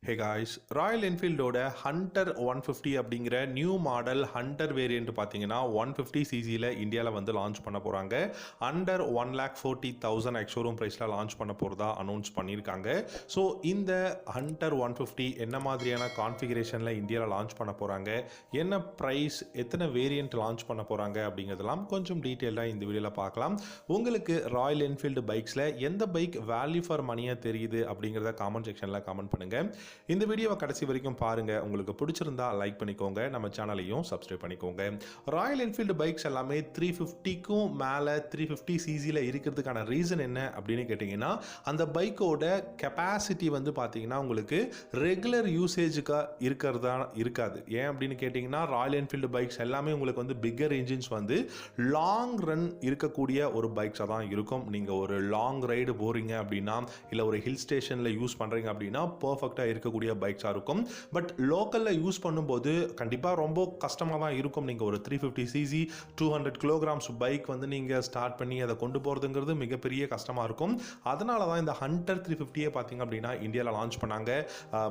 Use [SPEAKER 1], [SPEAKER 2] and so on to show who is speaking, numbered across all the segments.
[SPEAKER 1] Hey guys, Royal என்ஃபீல்டோட Hunter 150 அப்படிங்கிற new model Hunter variant பார்த்தீங்கன்னா 150 சிசியில் இந்தியாவில் வந்து லான்ச் பண்ண போகிறாங்க. அண்டர் 1,40,000 எக்ஸ்ஷோரூம் ப்ரைஸில் லான்ச் பண்ண போகிறதா அனௌன்ஸ் பண்ணியிருக்காங்க. ஸோ இந்த ஹண்டர் 150 என்ன மாதிரியான கான்ஃபிகரேஷனில் இந்தியாவில் லான்ச் பண்ண போகிறாங்க, என்ன ப்ரைஸ், எத்தனை வேரியண்ட் லான்ச் பண்ண போகிறாங்க அப்படிங்கிறதெல்லாம் கொஞ்சம் டீட்டெயிலாக இந்த வீடியோவில் பார்க்கலாம். உங்களுக்கு ராயல் என்ஃபீல்டு பைக்ஸில் எந்த பைக் வேல்யூ ஃபார் மணியாக தெரியுது அப்படிங்கிறத காமெண்ட் செக்ஷனில் கமெண்ட் பண்ணுங்கள். இந்த வீடியோவை கடைசி வரைக்கும் பாருங்க. உங்களுக்கு பிடிச்சிருந்தா லைக் பண்ணிக்கோங்க, நம்ம சேனலையும் சப்ஸ்கிரைப் பண்ணிக்கோங்க. ராயல் என்ஃபீல்டு பைக்ஸ் எல்லாமே 350க்கும் மேலே 350 சிசியில் இருக்கிறதுக்கான ரீசன் என்ன அப்படின்னு கேட்டிங்கன்னா, அந்த பைக்கோட கெப்பாசிட்டி வந்து பார்த்தீங்கன்னா உங்களுக்கு ரெகுலர் யூசேஜுக்காக இருக்கிறதா இருக்காது. ஏன் அப்படின்னு கேட்டிங்கன்னா, ராயல் என்ஃபீல்டு பைக்ஸ் எல்லாமே உங்களுக்கு வந்து பிக்கர் இன்ஜின்ஸ் வந்து லாங் ரன் இருக்கக்கூடிய ஒரு பைக்ஸாக தான் இருக்கும். நீங்கள் ஒரு லாங் ரைடு போகிறீங்க அப்படின்னா, இல்லை ஒரு ஹில் ஸ்டேஷனில் யூஸ் பண்ணுறீங்க அப்படின்னா பர்ஃபெக்டாக இருக்கக்கூடிய பைக்ஸாக இருக்கும். பட் லோக்கலில் யூஸ் பண்ணும்போது கண்டிப்பாக ரொம்ப கஷ்டமாக தான் இருக்கும். நீங்கள் ஒரு 350 சிசி 200 கிலோகிராம்ஸ் பைக் வந்து நீங்கள் ஸ்டார்ட் பண்ணி அதை கொண்டு போகிறதுங்கிறது மிகப்பெரிய கஷ்டமாக இருக்கும். அதனால தான் இந்த ஹண்டர் 350 பார்த்தீங்க அப்படின்னா இந்தியாவில் லான்ச் பண்ணாங்க.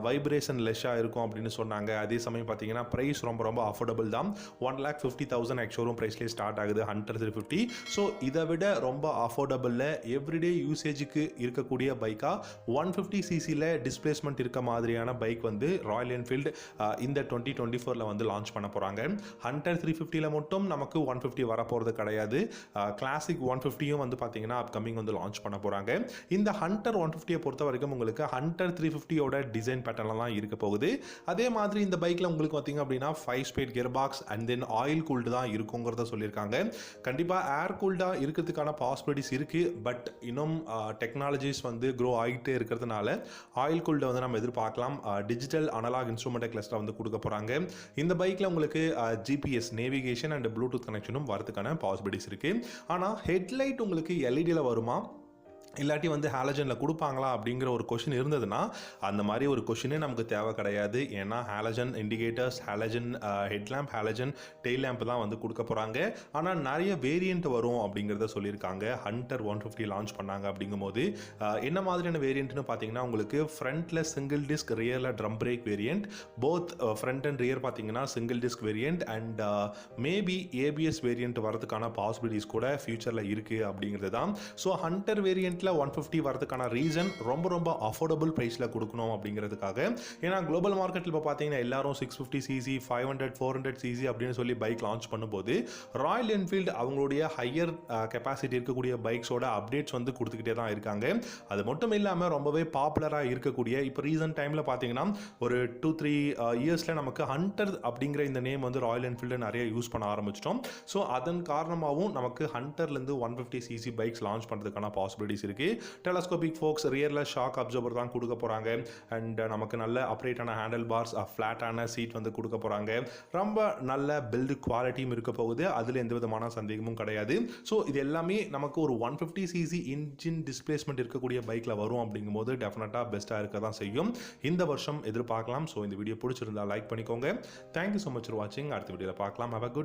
[SPEAKER 1] வைப்ரேஷன் லெஷ்ஷாக இருக்கும் அப்படின்னு சொன்னாங்க. அதே சமயம் பார்த்தீங்கன்னா ப்ரைஸ் ரொம்ப அஃபோர்டபுள் தான். 1,50,000 எக்ஸ்ஷோரூம் ப்ரைஸ்லேயே ஸ்டார்ட் ஆகுது ஹண்டர் 350. ஸோ இதை விட ரொம்ப அஃபோர்டபுளில் எவ்ரிடே யூசேஜுக்கு இருக்கக்கூடிய பைக்காக 150 சிசியில் டிஸ்பிளேஸ்மெண்ட் இருக்க மாதிரியான பைக் வந்து ராயல் என்ஃபீல்டு இந்த 2024 வந்து லான்ச் பண்ண போகிறாங்க. ஹண்டர் 350 மட்டும் நமக்கு 150 வரப்போகிறது கிடையாது. கிளாசிக் 150யும் வந்து பார்த்தீங்கன்னா அப்கமிங் வந்து லான்ச் பண்ண போகிறாங்க. இந்த ஹண்டர் 150 பொறுத்த வரைக்கும் உங்களுக்கு ஹண்டர் 350யோட டிசைன் பேட்டர்ன்லாம் இருக்க போகுது. அதே மாதிரி இந்த பைக்கில் உங்களுக்கு பார்த்தீங்க அப்படின்னா 5 speed gear box and then oil cooled தான் இருக்குங்கிறத சொல்லியிருக்காங்க. கண்டிப்பாக ஏர் கூல்டாக இருக்கிறதுக்கான பாசிபிலிட்டிஸ் இருக்குது. பட் இன்னும் டெக்னாலஜிஸ் வந்து க்ரோ ஆகிட்டே இருக்கிறதுனால ஆயில் கூல்டை வந்து நம்ம எதிர்பார்க்கலாம். டிஜிட்டல் அனலாக் இன்ஸ்ட்ருமெண்ட் கிளஸ்டர் வந்து கொடுக்க போகிறாங்க. இந்த பைக்கில் உங்களுக்கு ஜிபிஎஸ் நேவிகேஷன் அண்ட் ப்ளூடூத் கனெக்ஷனும் வரதுக்கான பாசிபிலிட்டிஸ் இருக்குது. ஆனால் ஹெட்லைட் உங்களுக்கு எல்இடியில் வருமா, இல்லாட்டி வந்து ஹாலஜனில் கொடுப்பாங்களா அப்படிங்கிற ஒரு கொஷின் இருந்ததுன்னா, அந்த மாதிரி ஒரு கொஷினே நமக்கு தேவை கிடையாது. ஏன்னா halogen indicators, halogen headlamp, halogen tail lamp தான் வந்து கொடுக்க போகிறாங்க. ஆனால் நிறைய வேரியண்ட் வரும் அப்படிங்கிறத சொல்லியிருக்காங்க. ஹண்டர் 150 லான்ச் பண்ணாங்க அப்படிங்கும்போது என்ன மாதிரியான வேரியண்ட்னு பார்த்தீங்கன்னா, உங்களுக்கு ஃப்ரண்ட்டில் சிங்கிள் டிஸ்க், ரியரில் drum brake variant, both front and rear பார்த்தீங்கன்னா single disc variant and maybe ABS variant வரதுக்கான பாசிபிலிட்டிஸ் கூட ஃபியூச்சரில் இருக்குது அப்படிங்கிறது தான். ஸோ ஹண்டர் வேரியண்ட்டில் 150 வரதுக்கான ரீசன் ரொம்ப அஃபோர்டபுள் ப்ரைஸில் கொடுக்கணும் அப்படிங்கிறதுக்காக. ஏன்னா குளோபல் மார்க்கெட்டில் இப்போ பார்த்தீங்கன்னா எல்லாரும் 650 சிசி 500 400 சிசி அப்படின்னு சொல்லி பைக் லான்ச் பண்ணும்போது ராயல் என்ஃபீல்டு அவங்களுடைய ஹையர் கெப்பாசிட்டி இருக்கக்கூடிய பைக்ஸோட அப்டேட்ஸ் வந்து கொடுத்துக்கிட்டே தான் இருக்காங்க. அது மட்டும் இல்லாமல் ரொம்பவே பாப்புலராக இருக்கக்கூடிய இப்போ ரீசன்ட் டைமில் பார்த்தீங்கன்னா ஒரு 2-3 இயர்ஸில் நமக்கு ஹண்டர் அப்படிங்கிற இந்த நேம் வந்து ராயல் என்ஃபீல்டு நிறைய யூஸ் பண்ண ஆரம்பிச்சிட்டோம். ஸோ அதன் காரணமாகவும் நமக்கு ஹண்டர்லேருந்து 150 சிசி பைக்ஸ் லான்ச் பண்ணுறதுக்கான பாசிபிலிட்டிஸ் இருக்குது. டெலஸ்கோபிக் ஃபோக்ஸ், ரியரில் ஷாக் அப்சர்வர் தான் கொடுக்க போகிறாங்க. அண்ட் நமக்கு நல்ல அப்ரேட்டான ஹேண்டில் பார்ஸ், ஃப்ளாட்டான சீட் வந்து கொடுக்க போகிறாங்க. ரொம்ப நல்ல பில்டு குவாலிட்டியும் இருக்க போகுது. அதில் எந்த விதமான சந்தேகமும் கிடையாது. ஸோ இது எல்லாமே நமக்கு ஒரு 150 சிசி இன்ஜின் டிஸ்பிளேஸ்மெண்ட் இருக்கக்கூடிய பைக்கில் வரும் அப்படிங்கும்போது டெஃபினட்டாக பெஸ்ட்டாக இருக்க தான் செய்யும். இந்த வருஷம் எதிர்பார்க்கலாம். ஸோ இந்த வீடியோ பிடிச்சிருந்தா லைக் பண்ணிக்கோங்க. தேங்க்யூ ஸோ மச் ஃபார் வாட்சிங். அடுத்த வீடியோவில் பார்க்கலாம். Have a good